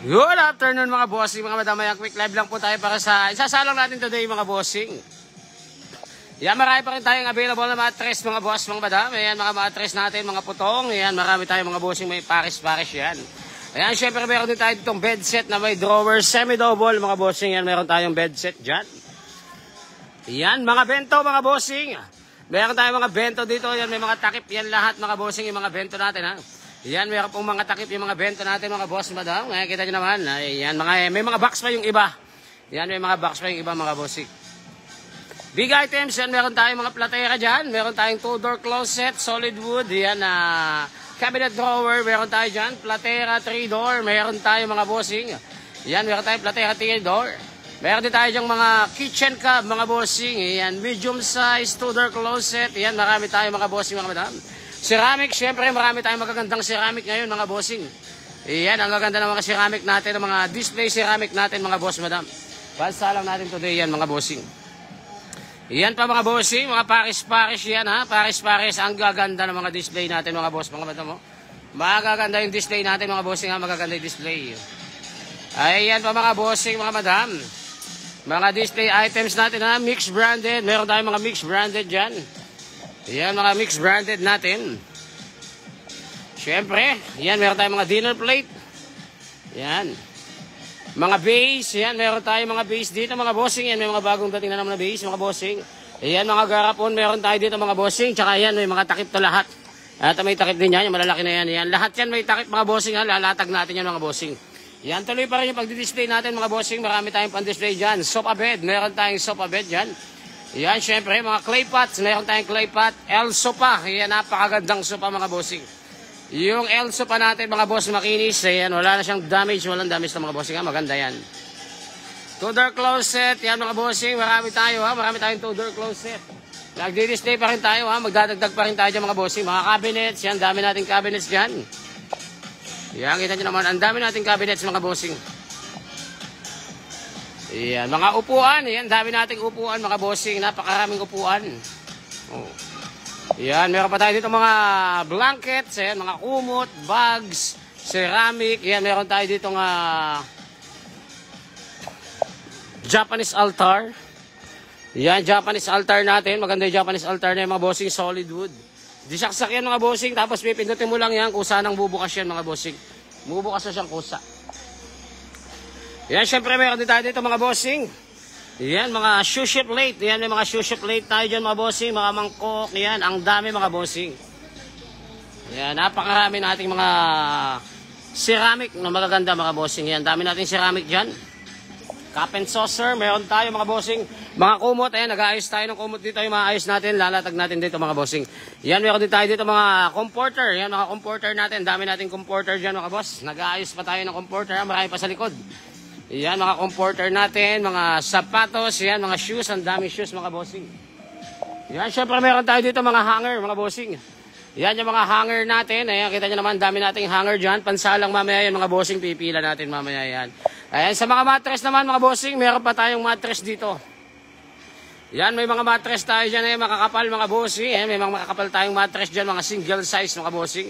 Good afternoon mga bossing, mga madam. Quick live lang po tayo para sa isasalang natin today mga bossing. Yan, marami pa rin tayong available na mattress mga boss, mga madam. Ayan, mga mattress natin, mga putong. Ayan, marami tayong mga bossing, may pares-pares yan. Ayan, syempre meron din tayo ditong bed set na may drawer, semi-double mga bossing. Yan, meron tayong bed set dyan. Yan, mga bento mga bossing. Meron tayong mga bento dito. Yan, may mga takip yan lahat mga bossing, yung mga bento natin ha. Yan, meron pong mga takip yung mga bento natin mga boss, madam. Ayan, kita nyo naman. Ayan, may mga box pa yung iba. Yan, may mga box pa yung iba mga bossing. Big items, yan, meron tayong mga platera dyan. Meron tayong 2-door closet, solid wood. Yan, cabinet drawer, meron tayo dyan. Platera, 3-door, meron tayong mga bossing. Yan, meron tayong platera, 3-door. Meron din tayo dyan mga kitchen cab, mga bossing. Yan, medium size, 2-door closet. Yan, marami tayong mga bossing, mga madam. Ceramic, syempre marami tayong magagandang ceramic ngayon mga bossing. Iyan, ang gaganda ng mga ceramic natin, ang mga display ceramic natin mga boss, madam. Pansalang natin today yan mga bossing. Iyan pa mga bossing, mga pares-pares yan ha. Pares-pares, ang gaganda ng mga display natin mga boss, mga madam. Magaganda yung display natin mga bossing ha, magaganda yung display. Ayan pa mga bossing, mga madam. Mga display items natin ha, mixed branded. Meron tayong mga mixed branded dyan. Yan, mga mixed branded natin. Siyempre, yan, meron tayong mga dinner plate. Yan. Mga base, yan, meron tayong mga base dito, mga bossing. Yan, may mga bagong dating na naman na base, mga bossing. Yan, mga garapon, meron tayo dito, mga bossing. Tsaka yan, may mga takip to lahat. At may takip din yan, yung malalaki na yan. Yan, lahat yan may takip, mga bossing. Ha? Lalatag natin yan, mga bossing. Yan, tuloy pa rin yung pagdi-display natin, mga bossing. Marami tayong pan-display dyan. Sofa bed, meron tayong sofa bed dyan. Yan, syempre, mga clay pots. Meron tayong clay pot. El sopa. Yan, napakagandang sopa, mga bossing. Yung El sopa natin, mga boss, makinis. Yan, wala na siyang damage. Walang damage na mga bossing. Ha? Maganda yan. 2-door closet. Yan, mga bossing. Marami tayo, ha? Marami tayong 2-door closet. Nagdi-display pa rin tayo, ha? Magdadagdag pa rin tayo dyan, mga bossing. Mga cabinets. Yan, dami nating cabinets dyan. Yan, kita nyo naman. Ang dami nating cabinets, mga bossing. Yan, mga upuan. Yan, dami nating upuan, mga bossing. Napakaraming upuan. Oh. Yan, meron pa tayo dito mga blankets. Yan, mga kumot, bags, ceramic. Yan, meron tayo dito nga Japanese altar. Yan, Japanese altar natin. Maganda yung Japanese altar na yung mga bossing, solid wood. Disaksak yan, mga bossing. Tapos pipindutin mo lang yan kung saan ang bubukas yan, mga bossing. Bubukas na siyang kusa. Yan, syempre meron din tayo dito mga bossing. Yan, mga sushi plate. Yan, may mga sushi plate tayo dyan mga bossing. Mga mangkok. Yan, ang dami mga bossing. Yan, napakarami nating mga ceramic na magaganda mga bossing. Yan, dami nating ceramic dyan. Cup and saucer, meron tayo mga bossing. Mga kumot, ayan, nag-aayos tayo ng kumot dito. Yung mga ayos natin, lalatag natin dito mga bossing. Yan, meron din tayo dito mga comforter. Yan, mga comforter natin. Dami nating comforter dyan mga boss. Nag-aayos pa tayo ng comforter. Marami pa sa likod. Yan, mga comforter natin, mga sapatos, yan, mga shoes, ang daming shoes, mga bossing. Yan, syempre meron tayo dito mga hanger, mga bossing. Yan, yung mga hanger natin, ayan, kita nyo naman, dami nating hanger dyan, pansalang mamaya yan, mga bossing, pipila natin mamaya yan. Ayan, sa mga mattress naman, mga bossing, meron pa tayong mattress dito. Yan, may mga mattress tayo dyan, ayan, makakapal, mga bossing. Ayan, may mga makakapal tayong mattress dyan, mga single size, mga bossing.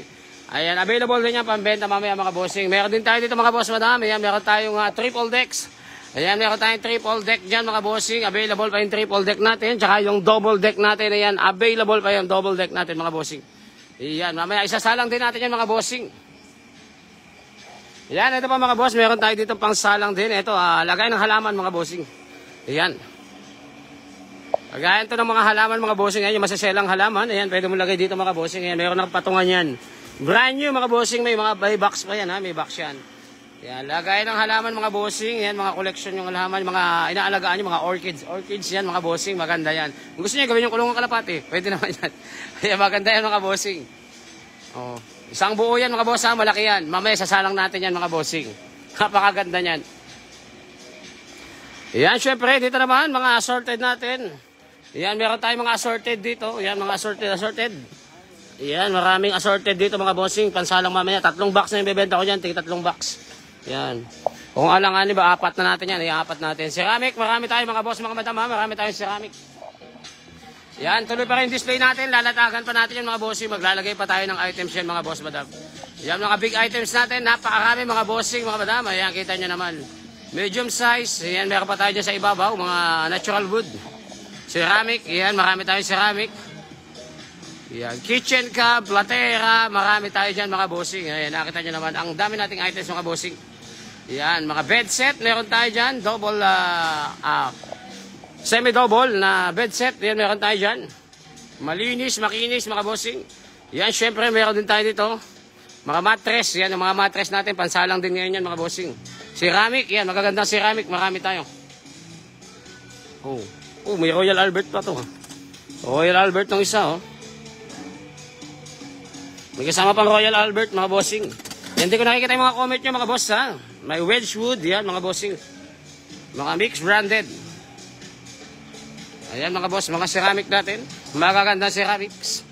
Ayan, available din yan, pambenta mamaya mga bossing. Meron din tayo dito mga boss, madam. Ayan, meron tayong triple decks. Ayan, meron tayong triple deck dyan mga bossing. Available pa yung triple deck natin. Tsaka yung double deck natin. Ayan, available pa yung double deck natin mga bossing. Ayan, mamaya isasalang din natin yan mga bossing. Ayan, ito pa mga boss. Meron tayo dito pang salang din. Ito, lagay ng halaman mga bossing. Ayan. Lagayan to ng mga halaman mga bossing. Ayan, yung masaselang halaman. Ayan, pwede mo lagay dito mga bossing. Ayan, meron ng patungan yan. Brand new mga bossing, may mga buy box pa yan ha, may box yan. Yan, lagay ng halaman mga bossing, yan mga collection yung halaman, mga inaalagaan nyo, mga orchids. Orchids yan mga bossing, maganda yan. Kung gusto niyo gawin yung kulungan kalapati, pwede naman yan. Kaya maganda yan mga bossing. Oh, isang buo yan mga boss ha, malaki yan. Mamaya sasalang natin yan mga bossing. Napakaganda yan. Yan, syempre dito naman mga assorted natin. Yan, meron tayong mga assorted dito. Yan, mga assorted. Yan, maraming assorted dito mga bossing. Pansalang mamaya. 3 box na yung bebenta ko dyan. Tig 3 box. Yan. Kung alanganin ba, 4 na natin yan. I-4 natin. Ceramic, marami tayo mga boss, mga madam ha. Marami tayong ceramic. Yan, tuloy pa rin display natin. Lalatagan pa natin yan mga bossing. Maglalagay pa tayo ng items yan mga boss, madam. Yan mga big items natin, napakarami mga bossing, mga madam. Ayan, kita nyo naman. Medium size, ayan, meron pa tayo dyan sa ibabaw, mga natural wood. Ceramic, ayan, marami tayong ceramic. Ayan, kitchen cup, platera, marami tayo dyan mga bossing. Ayan, nakita nyo naman, ang dami nating items mga bossing. Ayan, mga bed set, meron tayo dyan, double, semi-double na bed set, ayan, meron tayo dyan. Malinis, makinis mga bossing. Yan, syempre, meron din tayo dito. Mga mattress, yan, mga mattress natin, pansalang din ngayon yan mga bossing. Ceramic, yan, magagandang ceramic, marami tayo. Oh, may Royal Albert pa to. Royal Albert ng isa, oh. May kasama pang Royal Albert, mga bossing. Yan, di ko nakikita yung mga comment nyo, mga boss, ha. May Wedgwood, yan, mga bossing. Mga mix branded. Ayan, mga boss, mga ceramic natin. Magagandang ceramics.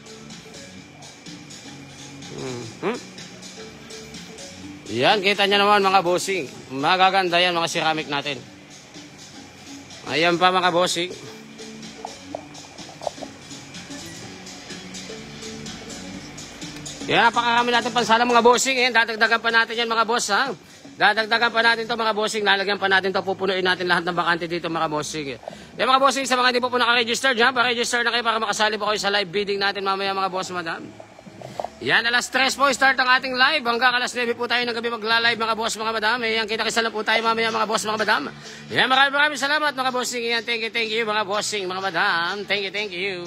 Yan, kita nyo naman mga bossing. Magaganda yan mga ceramic natin. Ayan pa mga bossing. Yan, napakarami natin pansala mga bossing. Ayan, dadagdagan pa natin yan mga boss, ha. Dadagdagan pa natin to mga bossing. Lalagyan pa natin to. Pupunuin natin lahat ng bakante dito mga bossing. Yan mga bossing, sa mga hindi po naka-register dyan, pa-register na kayo para makasali po kayo sa live bidding natin mamaya mga boss, madam. Yan, alas 3 po start ang ating live. Hanggang alas 9 po tayo ng gabi magla-live mga boss, mga madam. Yan, kita-kisa lang po tayo mamaya mga boss, mga madam. Yan, maraming salamat mga bossing. Yan, thank you mga bossing, mga madam. Thank you.